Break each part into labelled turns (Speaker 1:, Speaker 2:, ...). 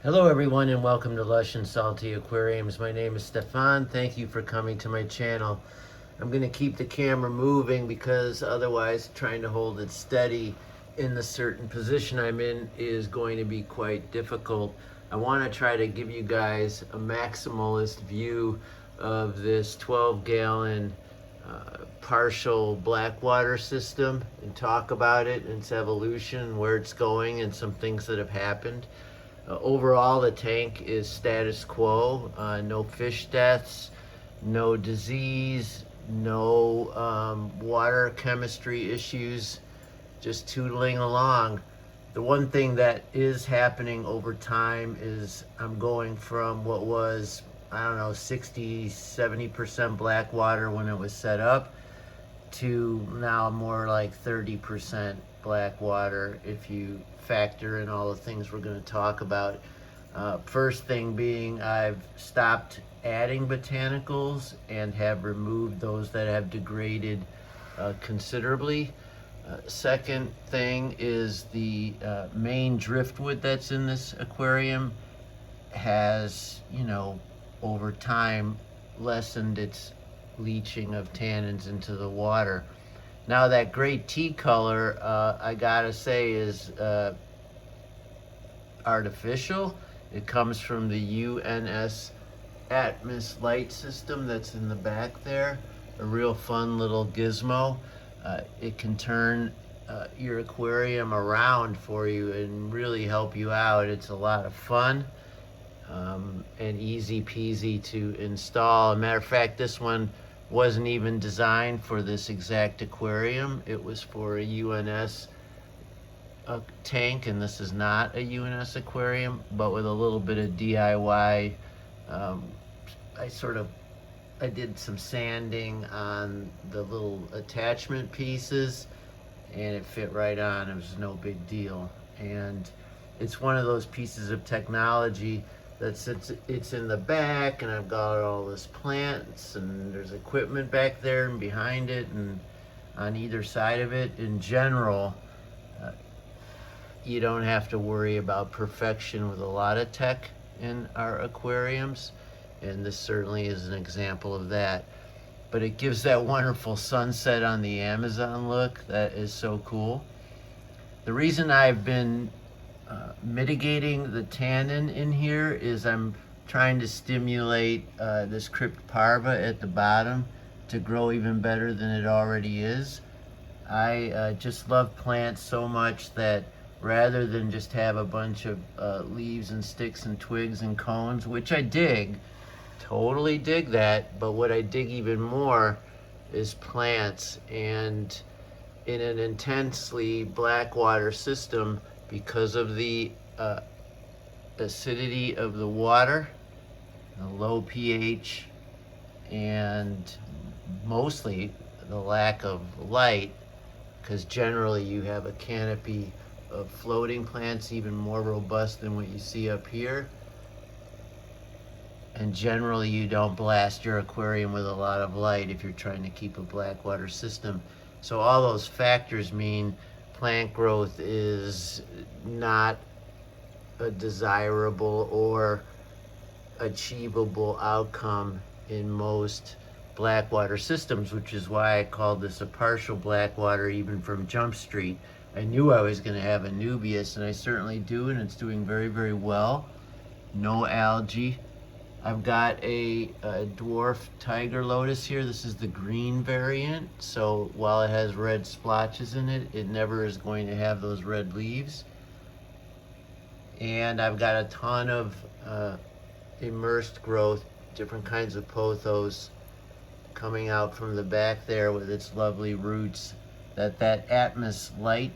Speaker 1: Hello everyone and welcome to Lush and Salty Aquariums. My name is Stefan. Thank you for coming to my channel. I'm going to keep the camera moving because otherwise trying to hold it steady in the certain position I'm in is going to be quite difficult. I want to try to give you guys a maximalist view of this 12-gallon partial blackwater system and talk about it and its evolution, where it's going, and some things that have happened. Overall, the tank is status quo. No fish deaths, no disease, no water chemistry issues, just tootling along. The one thing that is happening over time is I'm going from what was, I don't know, 60-70% black water when it was set up to now more like 30% black water if you factor in all the things we're going to talk about. First thing being, I've stopped adding botanicals and have removed those that have degraded considerably. Second thing is the main driftwood that's in this aquarium has, over time lessened its leaching of tannins into the water. Now that great tea color, I gotta say, is artificial. It comes from the UNS Atmos light system that's in the back there. A real fun little gizmo. It can turn your aquarium around for you and really help you out. It's a lot of fun and easy peasy to install. As a matter of fact, this one wasn't even designed for this exact aquarium. It was for a UNS tank, and this is not a UNS aquarium, but with a little bit of DIY. I did some sanding on the little attachment pieces and it fit right on. It was no big deal. And it's one of those pieces of technology that sits, it's in the back, and I've got all this plants and there's equipment back there and behind it and on either side of it. In general, you don't have to worry about perfection with a lot of tech in our aquariums, and this certainly is an example of that. But it gives that wonderful sunset on the Amazon look that is so cool. The reason I've been mitigating the tannin in here is I'm trying to stimulate this cryptoparva at the bottom to grow even better than it already is. I just love plants so much that rather than just have a bunch of leaves and sticks and twigs and cones, which I dig, totally dig that, but what I dig even more is plants. And in an intensely black water system, because of the acidity of the water, the low pH, and mostly the lack of light, because generally you have a canopy of floating plants even more robust than what you see up here, and generally you don't blast your aquarium with a lot of light if you're trying to keep a black water system. So all those factors mean plant growth is not a desirable or achievable outcome in most blackwater systems, which is why I called this a partial blackwater even from Jump Street. I knew I was going to have a Nubius, and I certainly do, and it's doing very, very well. No algae. I've got a dwarf tiger lotus here. This is the green variant, so while it has red splotches in it, it never is going to have those red leaves. And I've got a ton of immersed growth, different kinds of pothos coming out from the back there with its lovely roots. That Atmos light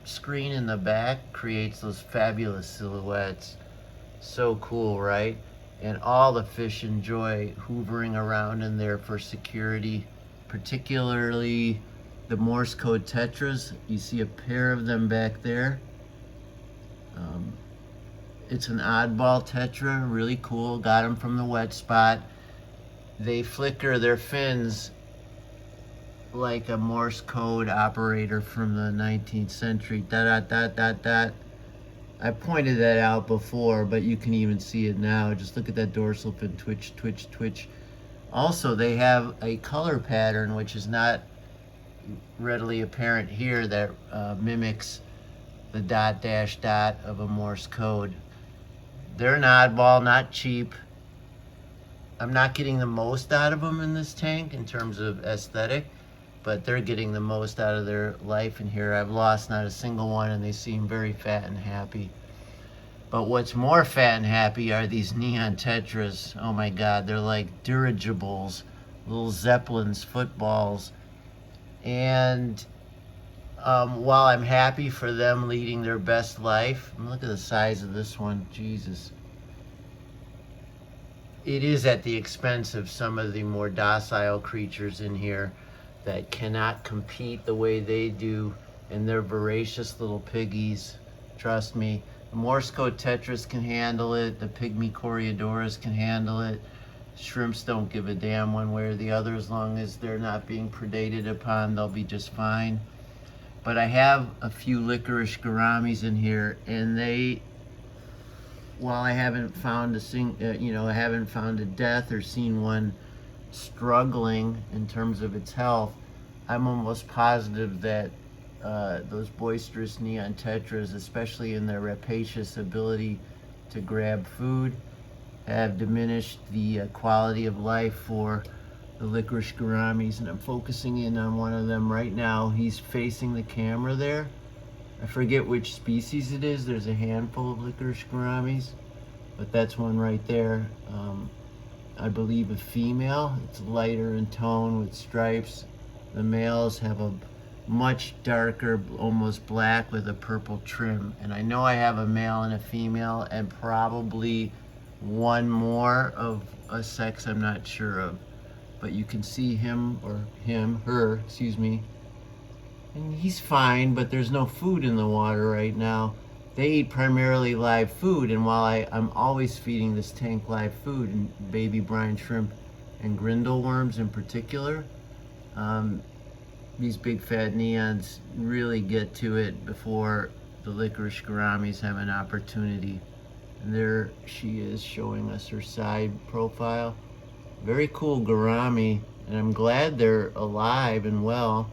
Speaker 1: screen in the back creates those fabulous silhouettes. So cool, right? And all the fish enjoy hoovering around in there for security, particularly the Morse code tetras. You see a pair of them back there. It's an oddball tetra, really cool. Got them from the wet spot. They flicker their fins like a Morse code operator from the 19th century. Dot, dot, dot, dot, dot. I pointed that out before, but you can even see it now. Just look at that dorsal fin twitch, twitch, twitch. Also, they have a color pattern which is not readily apparent here that mimics the dot dash dot of a Morse code. They're an oddball, not cheap. I'm not getting the most out of them in this tank in terms of aesthetic, but they're getting the most out of their life in here. I've lost not a single one, and they seem very fat and happy. But what's more fat and happy are these neon tetras. Oh my God, they're like dirigibles, little zeppelins, footballs. And while I'm happy for them leading their best life, look at the size of this one, Jesus. It is at the expense of some of the more docile creatures in here that cannot compete the way they do, and they're voracious little piggies. Trust me, the Morse code tetras can handle it, the pygmy coreodoras can handle it. Shrimps don't give a damn one way or the other. As long as they're not being predated upon, they'll be just fine. But I have a few licorice gouramis in here, and they, while I haven't found I haven't found a death or seen one struggling in terms of its health, I'm almost positive that those boisterous neon tetras, especially in their rapacious ability to grab food, have diminished the quality of life for the licorice gouramis. And I'm focusing in on one of them right now. He's facing the camera there. I forget which species it is. There's a handful of licorice gouramis, but that's one right there. I believe a female. It's lighter in tone with stripes. The males have a much darker, almost black with a purple trim. And I know I have a male and a female, and probably one more of a sex I'm not sure of. But you can see her, excuse me. And he's fine, but there's no food in the water right now. They eat primarily live food, and while I'm always feeding this tank live food, and baby brine shrimp and grindle worms in particular, these big fat neons really get to it before the licorice gouramis have an opportunity. And there she is showing us her side profile. Very cool gourami, and I'm glad they're alive and well.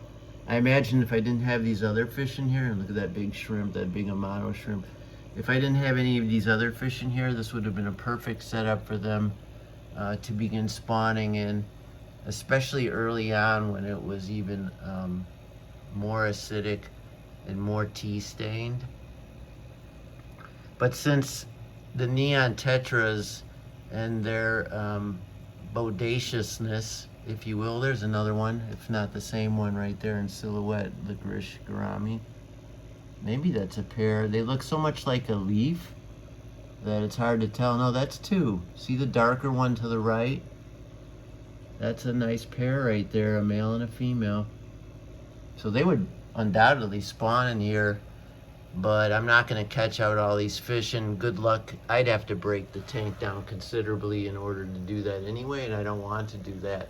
Speaker 1: I imagine if I didn't have these other fish in here, and look at that big shrimp, that big amano shrimp. If I didn't have any of these other fish in here, this would have been a perfect setup for them to begin spawning in, especially early on when it was even more acidic and more tea stained. But since the neon tetras and their bodaciousness, if you will, there's another one, if not the same one right there in silhouette, licorice gourami. Maybe that's a pair. They look so much like a leaf that it's hard to tell. No, that's two. See the darker one to the right? That's a nice pair right there, a male and a female. So they would undoubtedly spawn in here, but I'm not going to catch out all these fish, and good luck. I'd have to break the tank down considerably in order to do that anyway, and I don't want to do that.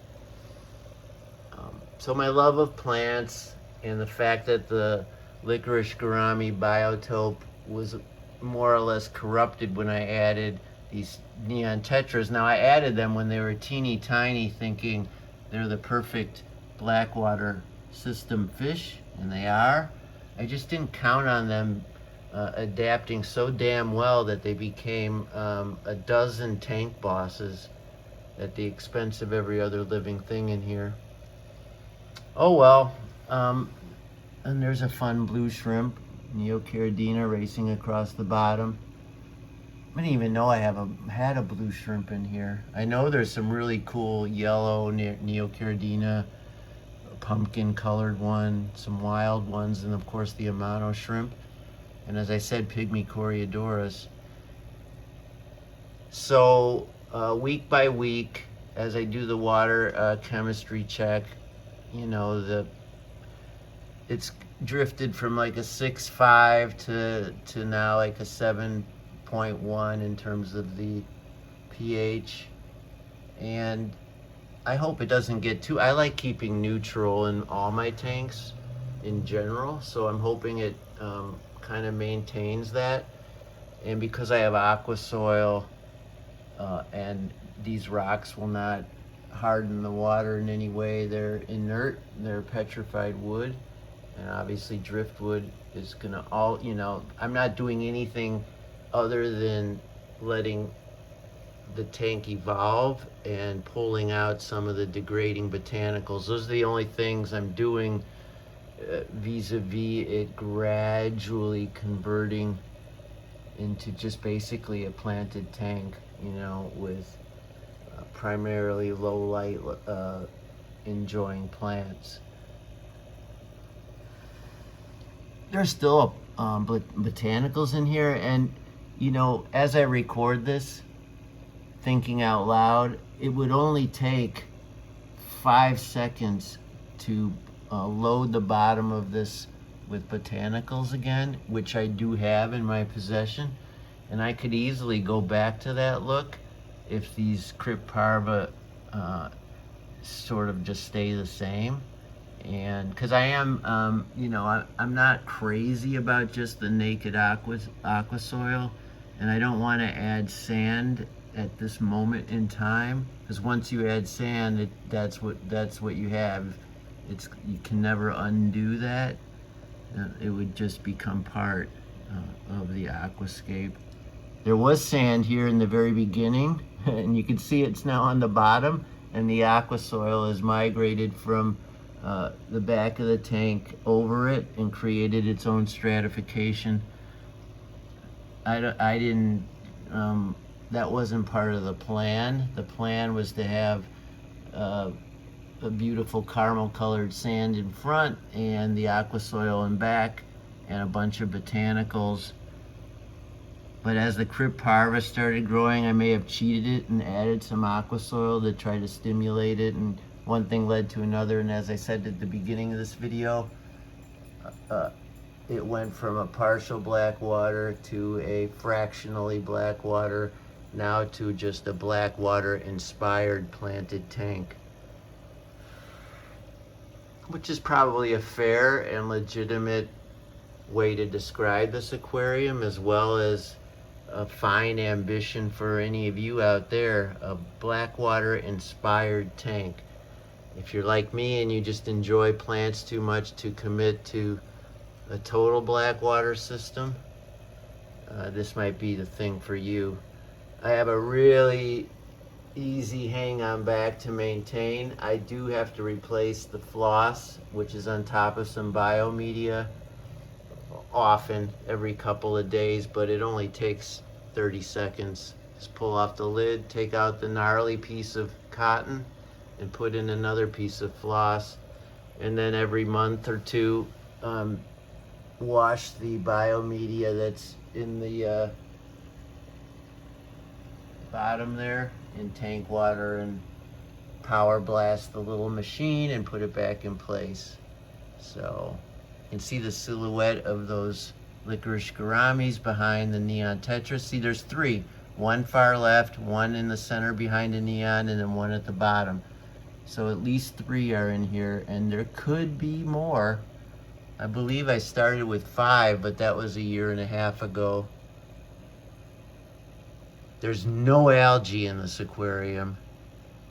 Speaker 1: So my love of plants and the fact that the licorice gourami biotope was more or less corrupted when I added these neon tetras. Now I added them when they were teeny tiny, thinking they're the perfect blackwater system fish, and they are. I just didn't count on them adapting so damn well that they became a dozen tank bosses at the expense of every other living thing in here. Oh well. And there's a fun blue shrimp, Neocaridina, racing across the bottom. I didn't even know I had a blue shrimp in here. I know there's some really cool yellow Neocaridina, pumpkin colored one, some wild ones, and of course the amano shrimp. And as I said, pygmy coreodoras. So week by week, as I do the water chemistry check, you know, it's drifted from like a 6.5 to now like a 7.1 in terms of the pH. And I hope it doesn't get too, I like keeping neutral in all my tanks in general, so I'm hoping it kind of maintains that. And because I have aqua soil, and these rocks will not harden the water in any way, they're inert, they're petrified wood, and obviously driftwood is gonna I'm not doing anything other than letting the tank evolve and pulling out some of the degrading botanicals. Those are the only things I'm doing, vis-a-vis it gradually converting into just basically a planted tank, with primarily low light enjoying plants. There's still botanicals in here, and as I record this, thinking out loud, it would only take 5 seconds to load the bottom of this with botanicals again, which I do have in my possession, and I could easily go back to that look if these cryptparva sort of just stay the same. And because I am, I'm not crazy about just the naked aqua soil, and I don't want to add sand at this moment in time, because once you add sand, that's what you have. You can never undo that. It would just become part of the aquascape. There was sand here in the very beginning, and you can see it's now on the bottom, and the aqua soil has migrated from the back of the tank over it and created its own stratification. I didn't, that wasn't part of the plan. The plan was to have a beautiful caramel colored sand in front and the aqua soil in back and a bunch of botanicals. But as the cryptparva started growing, I may have cheated it and added some aqua soil to try to stimulate it, and one thing led to another, and as I said at the beginning of this video, it went from a partial blackwater to a fractionally blackwater, now to just a blackwater inspired planted tank, which is probably a fair and legitimate way to describe this aquarium, as well as a fine ambition for any of you out there, a blackwater inspired tank. If you're like me and you just enjoy plants too much to commit to a total blackwater system, this might be the thing for you. I have a really easy hang on back to maintain. I do have to replace the floss, which is on top of some biomedia, often, every couple of days, but it only takes 30 seconds. Just pull off the lid, take out the gnarly piece of cotton, and put in another piece of floss, and then every month or two, wash the biomedia that's in the bottom there in tank water, and power blast the little machine and put it back in place. So you can see the silhouette of those licorice gouramis behind the neon tetra. See, there's 3, one far left, one in the center behind the neon, and then one at the bottom. So at least 3 are in here, and there could be more. I believe I started with 5, but that was a year and a half ago. There's no algae in this aquarium,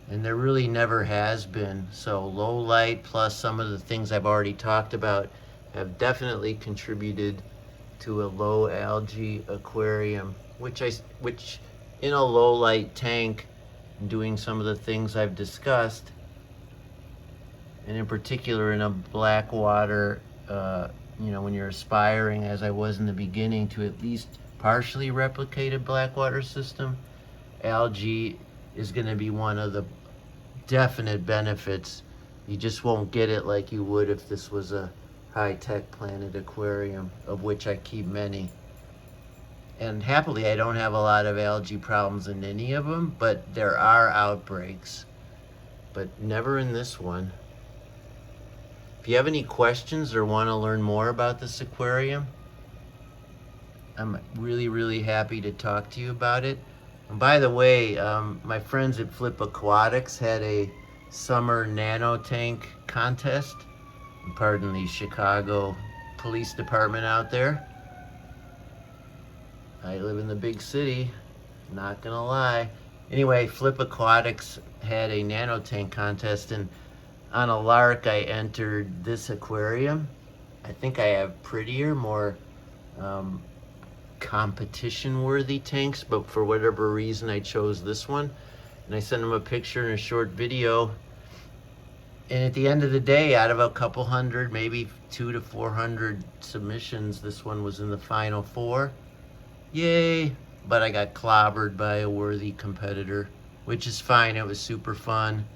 Speaker 1: and there really never has been. So low light plus some of the things I've already talked about have definitely contributed to a low algae aquarium, which in a low light tank, doing some of the things I've discussed, and in particular in a blackwater, when you're aspiring, as I was in the beginning, to at least partially replicate a blackwater system, algae is going to be one of the definite benefits. You just won't get it like you would if this was a high-tech planted aquarium, of which I keep many. And happily, I don't have a lot of algae problems in any of them, but there are outbreaks, but never in this one. If you have any questions or want to learn more about this aquarium, I'm really, really happy to talk to you about it. And by the way, my friends at Flip Aquatics had a summer nano tank contest. Pardon the Chicago Police Department out there. I live in the big city, not gonna lie. Anyway, Flip Aquatics had a nano tank contest, and on a lark I entered this aquarium. I think I have prettier, more competition worthy tanks, but for whatever reason I chose this one, and I sent them a picture and a short video. And at the end of the day, out of a couple hundred, maybe 200 to 400 submissions, this one was in the final 4. Yay! But I got clobbered by a worthy competitor, which is fine. It was super fun,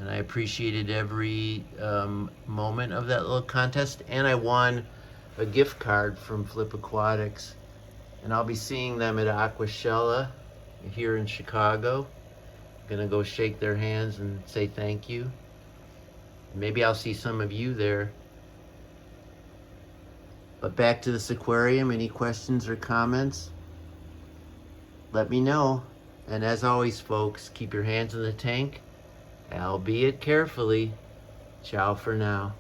Speaker 1: and I appreciated every moment of that little contest. And I won a gift card from Flip Aquatics, and I'll be seeing them at Aquashella here in Chicago. I'm gonna go shake their hands and say thank you. Maybe I'll see some of you there. But back to this aquarium, any questions or comments? Let me know. And as always, folks, keep your hands in the tank, albeit carefully. Ciao for now.